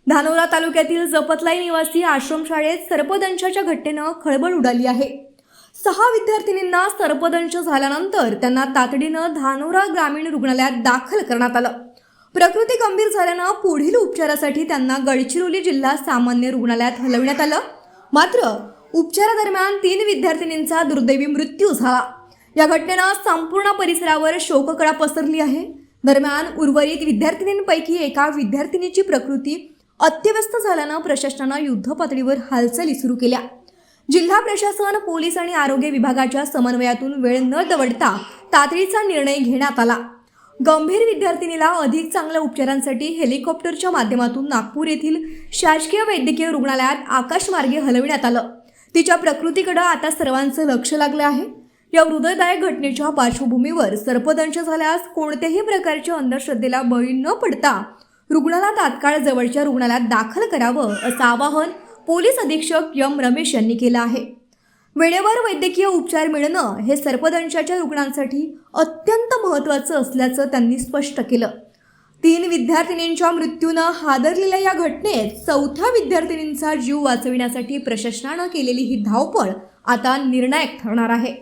धानोरा तालुक्यातील जपतलाई निवासी आश्रमशाळेत सर्पदंशाच्या घटनेनं खळबळ उडाली आहे। 6 विद्यार्थिनींना सर्पदंश झाल्यानंतर त्यांना तातडीनं धानोरा ग्रामीण रुग्णालयात दाखल करण्यात आलं। प्रकृती गंभीर झाल्यानं पुढील उपचारासाठी त्यांना गडचिरोली जिल्हा सामान्य रुग्णालयात हलवण्यात आलं। मात्र उपचारादरम्यान 3 विद्यार्थिनींचा दुर्दैवी मृत्यू झाला। या घटनेनं संपूर्ण परिसरावर शोककळा पसरली आहे। दरम्यान उर्वरित विद्यार्थिनींपैकी एका विद्यार्थिनीची प्रकृती अत्यवस्थ झाल्यानं प्रशासनानं युद्धपातळीवर हालचाली सुरू केल्या। जिल्हा प्रशासन, पोलीस आणि आरोग्य विभागाच्या समन्वयातून वेळ न दवडता तातडीचा निर्णय घेण्यात आला। गंभीर विद्यार्थिनीला अधिक चांगल्या उपचारांसाठी हेलिकॉप्टरच्या माध्यमातून नागपूर येथील शासकीय वैद्यकीय रुग्णालयात आकाशमार्गे हलविण्यात आलं। तिच्या प्रकृतीकडे आता सर्वांचं लक्ष लागलं आहे। या हृदयदायक घटनेच्या पार्श्वभूमीवर सर्पदंश झाल्यास कोणत्याही प्रकारच्या अंधश्रद्धेला बळी न पडता रुग्णाला तात्काळ जवळच्या रुग्णालयात दाखल करावं असं आवाहन पोलीस अधीक्षक एम रमेश यांनी केलं आहे। वेळेवर वैद्यकीय उपचार मिळणं हे सर्पदंशाच्या रुग्णांसाठी अत्यंत महत्त्वाचं असल्याचं त्यांनी स्पष्ट केलं। 3 विद्यार्थिनींच्या मृत्यूनं हादरलेल्या या घटनेत 4थ्या विद्यार्थिनींचा जीव वाचविण्यासाठी प्रशासनानं केलेली ही धावपळ आता निर्णायक ठरणार आहे।